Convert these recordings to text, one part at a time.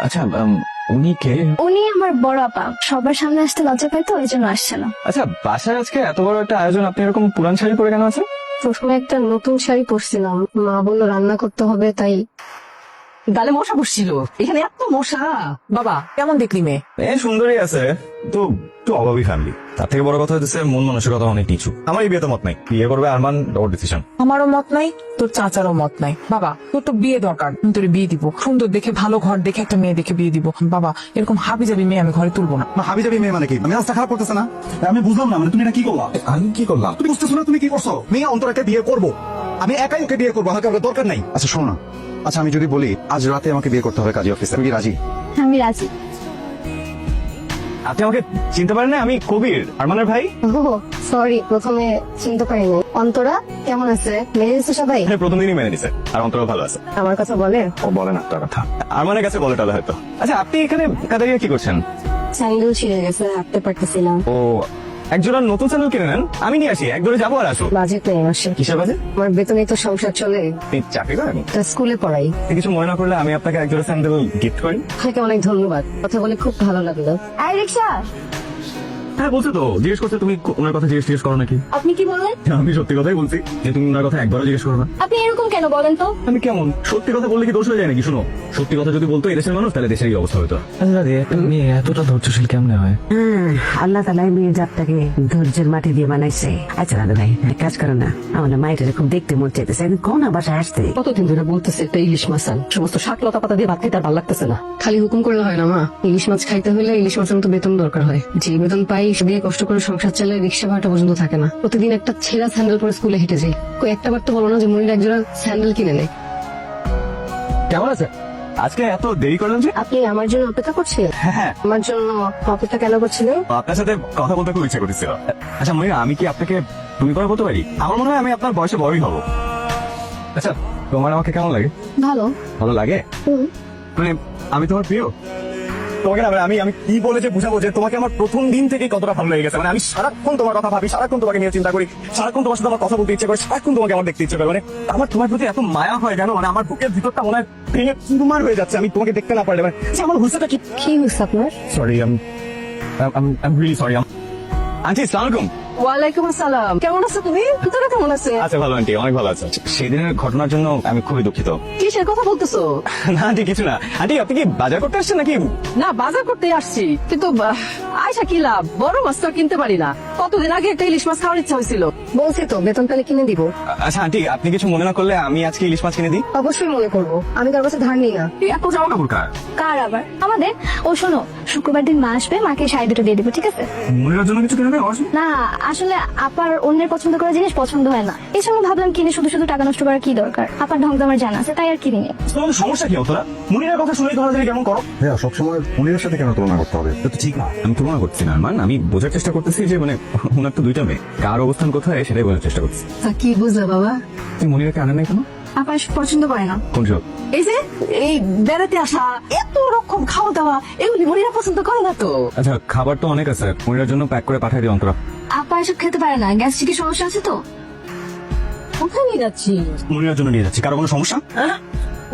আচ্ছা উনি কে? উনি আমার বড় আপা, সবার সামনে আসতে লজ্জা পায় তো, এই জন্য আসছে না। আচ্ছা বাসায় আজকে এত বড় একটা আয়োজন, আপনি এরকম পুরান শাড়ি পরে কেন আছেন? প্রথমে একটা নতুন শাড়ি পরছিলাম, মা বললো রান্না করতে হবে, তাই। গালে মশা বসছিল, এখানে এত মশা। বাবা কেমন দেখলি মেয়ে? সুন্দরী আছে তো, একটু অভাবী ফ্যামিলি। তার থেকে বড় কথা হচ্ছে মন মানসিকতা অনেক নিচু। আমার এই বিয়েতে মত নাই, বিয়ে করবে আরমান, ওর ডিসিশন। আমারও মত নাই, তোর চাচারও মত নাই। বাবা তোর তো বিয়ে দরকার, আমি তোর বিয়ে দিব, সুন্দর দেখে ভালো ঘর দেখে একটা মেয়ে দেখে বিয়ে দিব। বাবা এরকম হাবি যাবি মেয়ে আমি ঘরে তুলবো না। হাবি যাবি মেয়ে মানে কি? আমি রাস্তা খারাপ করতেছে না? আমি বুঝলাম না, মানে তুমি এটা কি করলা? আমি কি করলাম? তুমি বুঝতেছো না তুমি কি করছো? মেয়ে অন্তরাকে বিয়ে করবো, আমি একাই ওকে বিয়ে করবো, হালকা দরকার নাই। আচ্ছা শোনো না, আচ্ছা আমি যদি বলি আজ রাতে আমাকে বিয়ে করতে হবে কাজী অফিসে, তুমি কি রাজি? আমি রাজি। আপনি আমাকে চিনতে পারেন না? আমি কবির, আরমানের ভাই। ও সরি, প্রথমে চিনতে পারিনি। অন্তরা কেমন আছে? মেনে নিচ্ছে সবাই? প্রথম দিনই মেনে নিছে, আর অন্তর ভালো আছে। আমার কথা বলে? ও বলে না তার কথা, আরমানের কাছে বলে টালে হয়তো। আচ্ছা আপনি এখানে কাদারিয়া কি করছেন? স্যান্ডেল ছিঁড়ে গেছে, হাঁটতে পারতেছিলাম। ও একজোড়া নতুন স্যান্ডেল কিনে নেন, আমি নিয়ে আসি, এক ধরে যাবো আর আসো। বাজেট নেই মাসে। কিসের বাজে? আমার বেতনে তো সংসার চলে, আপনি চাকরি করেন? তা স্কুলে পড়াই। আপনি কিছু মনে না করলে আমি আপনাকে একজোড়া স্যান্ডেল গিফট করি। আপনাকে অনেক ধন্যবাদ, কথা বলে খুব ভালো লাগলো। আই রিক্সা, হ্যাঁ বলছো তো, জিজ্ঞেস করছে তুমি ওনার কথা জিজ্ঞেস করো নাকি? আপনি কি বললেন? আমি সত্যি কথাই বলছি যে তুমি ওনার কথা একবারও জিজ্ঞেস করো না। আপনি এরকম কেন বলেন তো? আমি কেমন সত্যি কথা বললে কি দোষ হয়ে যায় নাকি? শুনো, সত্যি কথা যদি বলতো এদেশের মানুষ, তাহলে দেশের এই অবস্থা হতো। মেয়ে এতটা ধৈর্যশীল কেমনে হয়? আল্লাহ তালা মেয়ের জাতটাকে ধৈর্যের মাটি দিয়ে বানাইছে। আচ্ছা দাদা ভাই এক কাজ করো না, আমাদের মায়ের খুব দেখতে মন চাইতেছে, কোন বাসায় আসতে। কতদিন ধরে বলতেছে একটা ইলিশ মাছ আন, সমস্ত শাক লতা পাতা দিয়ে ভাত খাইতে আর ভালো লাগতেছে না। খালি হুকুম করলে হয় না মা, ইলিশ মাছ খাইতে হলে ইলিশ মাছের মতো বেতন দরকার হয়। যে বেতন পাই সে দিয়ে কষ্ট করে সংসার চালে, রিক্সা ভাড়াটা পর্যন্ত থাকে না। প্রতিদিন একটা ছেঁড়া স্যান্ডেল পরে স্কুলে হেঁটে যাই। কই একটা বার তো বলো না যে মনির একজোড়া স্যান্ডেল কিনে নেয়। কেমন আছে? আজকে এত দেরি করলেন যে? আপনি আমার জন্য অপেক্ষা করছিলেন? হ্যাঁ, আমার জন্য অপেক্ষা কেন করছিলেন? আপনার সাথে কথা বলতে খুব ইচ্ছা করতেছিল। আচ্ছা মনিরা, আমি কি আপনাকে তুমি করে বলতে পারি? আমার মনে হয় আমি আপনার বয়সে বড়ই হব। আচ্ছা তোমার আমাকে কেমন লাগে? ভালো। ভালো লাগে? মানে আমি তোমার প্রিয়? তোমাকে না, মানে আমি কি বলে যে বুঝাবো যে তোমাকে আমার প্রথম দিন থেকে কতটা ভালো লেগে গেছে। মানে আমি সারাক্ষণ তোমার কথা ভাবি, সারাক্ষণ তোমাকে নিয়ে চিন্তা করি, সারাক্ষণ তোমার সাথে আমার কথা বলতে ইচ্ছে করে, সারাক্ষণ তোমাকে আমার দেখতে ইচ্ছে করে। মানে আমার তোমার প্রতি এত মায়া হয় জানো, মানে আমার বুকের ভিতরটা মনে হয় ভেঙে চুরমার হয়ে যাচ্ছে আমি তোমাকে দেখতে না পারলে। মানে আমার হুসেটা কি? কি হয়েছে আপনার? Sorry, I'm really sorry. Aunty আসসালামু আলাইকুম। ওয়ালাইকুম আসসালাম, কেমন আছো তুমি? তোরা কেমন আছে? আচ্ছা ভালো আন্টি, অনেক ভালো আছে। সেদিনের ঘটনার জন্য আমি খুবই দুঃখিত। কিসের কথা বলতেছো? না আন্টি কিছু না। আন্টি আপনি কি বাজার করতে আসছেন নাকি? না বাজার করতে আসছি, কিন্তু আয়সা কি লাভ, বড় মাছ তো আর কিনতে পারি না। কতদিন আগে একটা ইলিশ মাছ খাওয়ার ইচ্ছা হয়েছিল। বলছি তো বেতন পেলে কিনে দিব। আচ্ছা আন্টি আপনি কিছু মনে না করলে আমি আজকে ইলিশ মাছ কিনে দিই। অবশ্যই মনে করবো, আমি কার কাছে ধার নিই না। এত জামা কাপড় কার? কার আবার? আমাদের। ও শোনো, শুক্রবার দিন মা আসবে, মাকে শাড়ি দুটো দিয়ে দিবো, ঠিক আছে? মনিরার জন্য কিছু কিনে দেবো? না আসলে আপার অন্যের পছন্দ করা জিনিস পছন্দ হয় না, এই সময় ভাবলাম কিনে শুধু শুধু টাকা নষ্ট করার কি দরকার। আপার ঢং তো আমার জানা আছে, তাই আর কিনে। তোমাদের সমস্যা কি তোরা? মনিরার কথা শুনে ধরা ধরে কেমন করো? হ্যাঁ সবসময় মনিরের সাথে কেন তুলনা করতে হবে? এটা তো ঠিক না। আমি তুলনা করছি না আরমান, আমি বোঝার চেষ্টা করতেছি যে মানে ওনার তো দুইটা মেয়ে, কার অবস্থান কোথায় সেটাই বোঝার চেষ্টা করছি। তা কি বুঝলে বাবা? তুই মনিরাকে আনে নাই কেন? আপা পছন্দ করে না। কোন সব? এই যে এই বেড়াতে আসা, এত রকম খাওয়া দাওয়া, এগুলি মনিরা পছন্দ করে না তো। আচ্ছা খাবার তো অনেক আছে, মনিরার জন্য প্যাক করে পাঠিয়ে দিও অন্তরা। আপা এসব খেতে পারে না, গ্যাস্ট্রিকের সমস্যা আছে তো। কোথায় নিয়ে যাচ্ছি? মনিরার জন্য নিয়ে যাচ্ছি, কারো কোনো সমস্যা?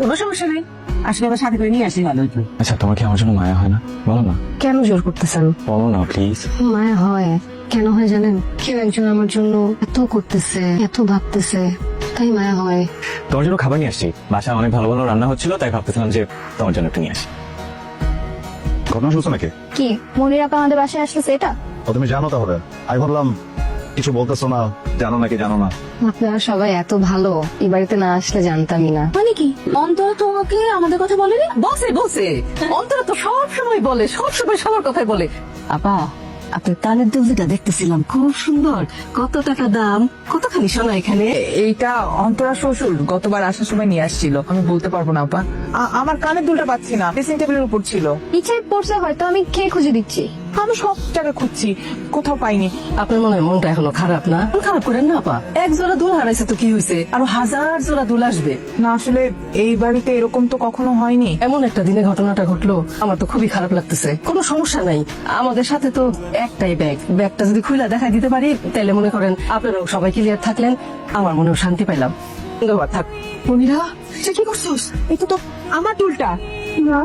কোনো সমস্যা নেই, আসলে আবার সাথে করে নিয়ে আসি ভালো হতো। আচ্ছা তোমার কি আমার জন্য মায়া হয় না? বলো না, কেন জোর করতেছেন? বলো না প্লিজ। মায়া হয়, কেন হয় জানেন? কেউ একজন আমার জন্য এত করতেছে, এত ভাবতেছে, তাই মায়া হয়। তোমার জন্য খাবার নিয়ে আসছি, বাসায় অনেক ভালো ভালো রান্না হচ্ছিল, তাই ভাবতেছিলাম যে তোমার জন্য একটু নিয়ে আসি। ঘটনা শুনছো নাকি? কি মনির আপা আমাদের বাসায় আসলে এটা? ও তুমি জানো তাহলে? আমি ভাবলাম কিছু বলতেছো না, জানো নাকি জানো না। আপনারা সবাই এত ভালো, এই বাড়িতে না আসলে জানতামই না। মানে কি অন্তরা তোমাকে আমাদের কথা বলেনি? বলছে বলছে, অন্তরা তো সব সময় বলে, সব সময় সবার কথাই বলে। আপা আপনার কানের দুল যেটা দেখতেছিলাম খুব সুন্দর, কত টাকা দাম? কতখানি সোনা এখানে? এইটা অন্তরা শ্বশুর গতবার আসার সময় নিয়ে আসছিল, আমি বলতে পারবো না আপা। আমার কানের দুলটা পাচ্ছি না, ড্রেসিং টেবিলের উপর ছিল। ইচ্ছায় পড়ছে হয়তো, আমি কে খুঁজে দিচ্ছি। আমি সব জায়গায় খুঁজছি, কোথাও পাইনি। আপনার মনে হয় মনটা এখনো খারাপ না? মন খারাপ করেন না আপা, এক জোড়া দুল হারাইছে তো কি হয়েছে, আরো হাজার জোড়া দুল আসবে। না আসলে এই বাড়িতে এরকম তো কখনো হয়নি। এমন একটা দিনে ঘটনাটা ঘটলো, আমার তো খুবই খারাপ লাগতেছে। কোনো সমস্যা নাই, আমাদের সাথে তো একটাই ব্যাগ, ব্যাগটা যদি খুলে দেখা দিতে পারি তাহলে মনে করেন আপনারাও সবাই ক্লিয়ার থাকলেন, আমার মনেও শান্তি পাইলাম। ধন্যবাদ, থাক। মনিরা সে কি করছিস? এটা তো আমার দুলটা। না